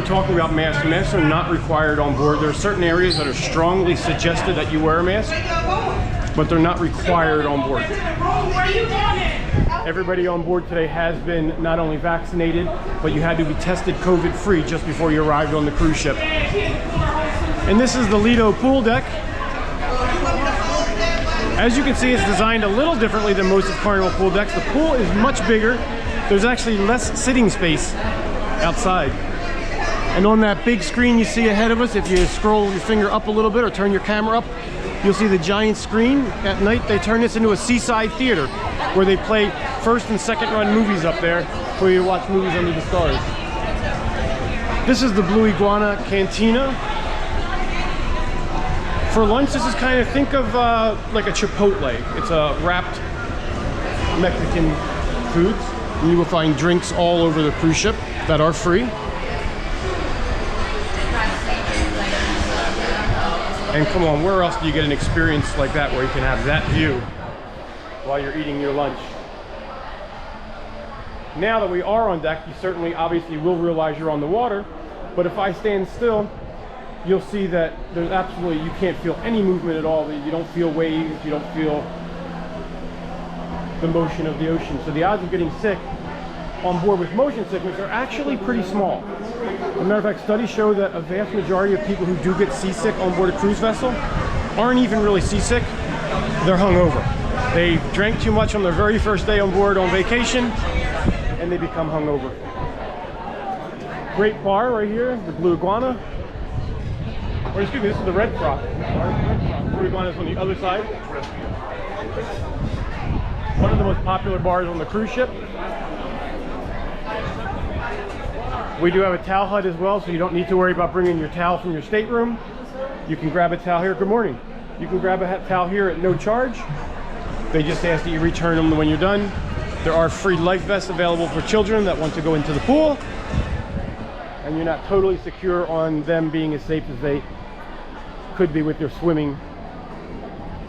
we're talking about masks, masks are not required on board. There are certain areas that are strongly suggested that you wear a mask, but they're not required on board. Everybody on board today has been not only vaccinated, but you had to be tested COVID-free just before you arrived on the cruise ship. And this is the Lido pool deck. As you can see, it's designed a little differently than most of Carnival pool decks. The pool is much bigger. There's actually less sitting space outside. And on that big screen you see ahead of us, if you scroll your finger up a little bit or turn your camera up, you'll see the giant screen. At night they turn this into a seaside theater where they play first and second run movies up there for you to watch movies under the stars. This is the Blue Iguana Cantina. For lunch, this is kind of, think of like a Chipotle. It's a wrapped Mexican foods. And you will find drinks all over the cruise ship that are free. And come on, where else do you get an experience like that where you can have that view while you're eating your lunch? Now that we are on deck, you certainly obviously will realize you're on the water, but if I stand still, you'll see that there's absolutely, you can't feel any movement at all. You don't feel waves, you don't feel the motion of the ocean. So the odds of getting sick on board with motion sickness are actually pretty small. As a matter of fact, studies show that a vast majority of people who do get seasick on board a cruise vessel aren't even really seasick, they're hungover. They drank too much on their very first day on board on vacation, and they become hungover. Great bar right here, the Blue Iguana. Or excuse me, this is the Red Frog. Blue Iguana is on the other side. One of the most popular bars on the cruise ship. We do have a towel hut as well, so you don't need to worry about bringing your towel from your stateroom. You can grab a towel here. Good morning. You can grab a towel here at no charge. They just ask that you return them when you're done. There are free life vests available for children that want to go into the pool. And you're not totally secure on them being as safe as they could be with their swimming.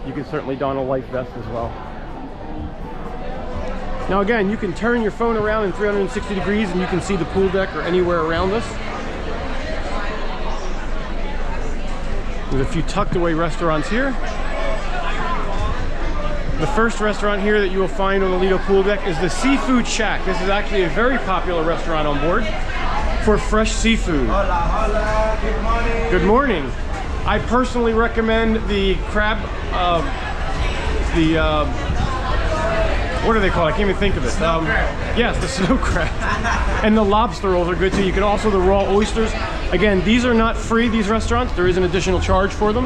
You can certainly don a life vest as well. Now again, you can turn your phone around in 360 degrees and you can see the pool deck or anywhere around us. There's a few tucked away restaurants here. The first restaurant here that you will find on the Lido pool deck is the Seafood Shack. This is actually a very popular restaurant on board for fresh seafood. Hola, hola, good morning. Good morning. I personally recommend the crab, what are they called? I can't even think of it. Snow crab. Yes, the snow crab. And the lobster rolls are good too. You can also, the raw oysters. Again, these are not free, these restaurants. There is an additional charge for them.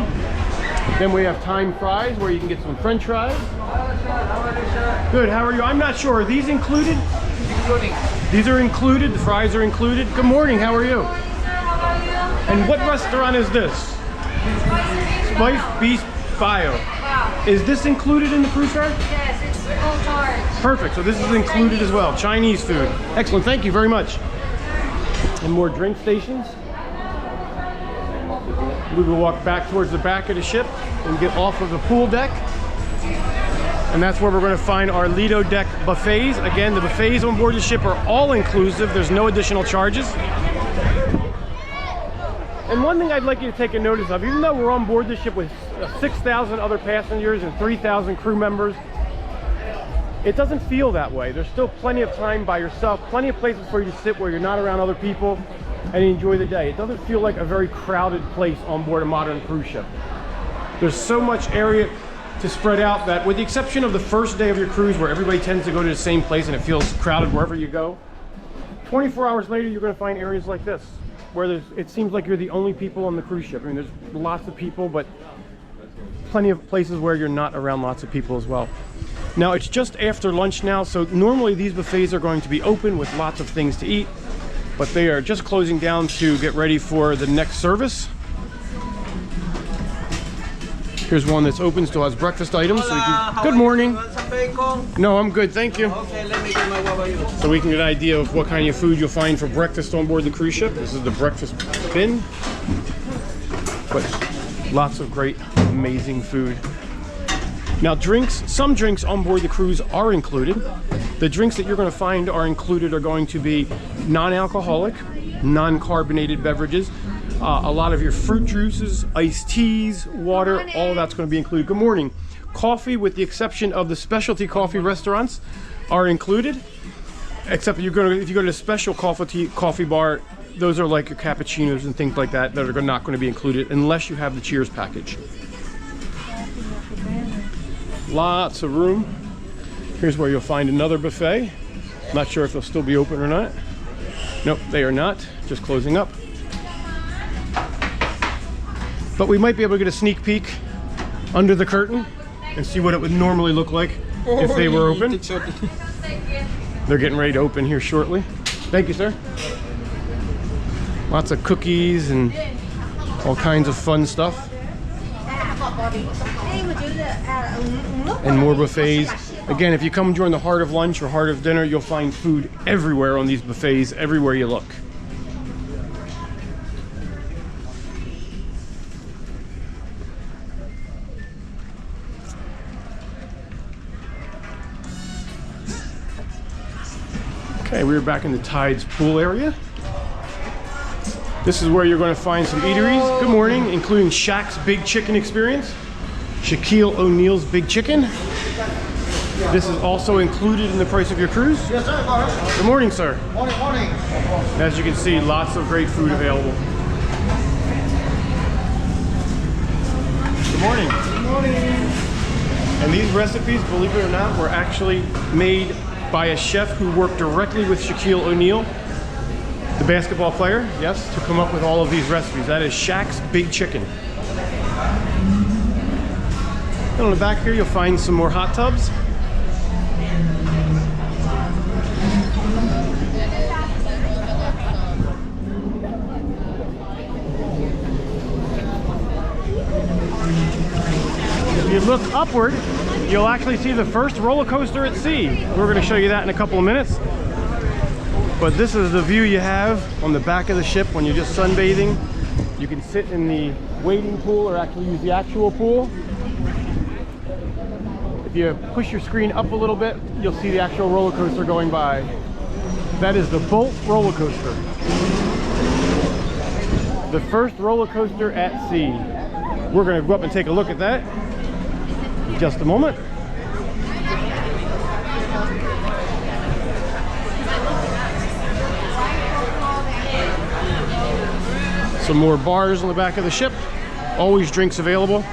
Then we have thyme fries where you can get some french fries. Good, how are you? I'm not sure. Are these included? Including. These are included, the fries are included. Good morning, how are you? And what restaurant is this? Spice Beast Bio. Wow. Is this included in the cruise charge? Yes, it's full charge. Perfect, so this is included as well. Chinese food. Excellent, thank you very much. And more drink stations. We will walk back towards the back of the ship and get off of the pool deck. And that's where we're going to find our Lido deck buffets. Again, the buffets on board the ship are all inclusive. There's no additional charges. And one thing I'd like you to take a notice of, even though we're on board the ship with 6,000 other passengers and 3,000 crew members, it doesn't feel that way. There's still plenty of time by yourself, plenty of places for you to sit where you're not around other people and enjoy the day. It doesn't feel like a very crowded place on board a modern cruise ship. There's so much area to spread out that, with the exception of the first day of your cruise where everybody tends to go to the same place and it feels crowded wherever you go, 24 hours later you're going to find areas like this where it seems like you're the only people on the cruise ship. I mean, there's lots of people, but plenty of places where you're not around lots of people as well. Now, it's just after lunch now, so normally these buffets are going to be open with lots of things to eat, but they are just closing down to get ready for the next service. Here's one that's open, still has breakfast items. Hola, so good morning. Want some bacon? No, I'm good, thank you. Okay, let me get my what about you? So we can get an idea of what kind of food you'll find for breakfast on board the cruise ship. This is the breakfast bin. But lots of great, amazing food. Now drinks, some drinks on board the cruise are included. The drinks that you're going to find are included are going to be non-alcoholic, non-carbonated beverages. A lot of your fruit juices, iced teas, water, all of that's going to be included. Good morning. Coffee, with the exception of the specialty coffee restaurants, are included. Except if you go to a special coffee bar, those are like your cappuccinos and things like that are not going to be included unless you have the Cheers package. Lots of room. Here's where you'll find another buffet. Not sure if they'll still be open or not. Nope, they are not. Just closing up. But we might be able to get a sneak peek under the curtain and see what it would normally look like if they were open. They're getting ready to open here shortly. Thank you, sir. Lots of cookies and all kinds of fun stuff. And more buffets. Again, if you come during the heart of lunch or heart of dinner, you'll find food everywhere on these buffets, everywhere you look. Okay, we're back in the Tides pool area. This is where you're going to find some eateries. Good morning, including Shaq's Big Chicken Experience, Shaquille O'Neal's Big Chicken. This is also included in the price of your cruise. Yes, sir. Good morning, sir. Morning, morning. As you can see, lots of great food available. Good morning. Good morning. And these recipes, believe it or not, were actually made by a chef who worked directly with Shaquille O'Neal, the basketball player, yes, to come up with all of these recipes. That is Shaq's Big Chicken. And on the back here, you'll find some more hot tubs. If you look upward, you'll actually see the first roller coaster at sea. We're going to show you that in a couple of minutes. But this is the view you have on the back of the ship when you're just sunbathing. You can sit in the waiting pool or actually use the actual pool. If you push your screen up a little bit, you'll see the actual roller coaster going by. That is the Bolt roller coaster. The first roller coaster at sea. We're going to go up and take a look at that in just a moment. Some more bars on the back of the ship. Always drinks available.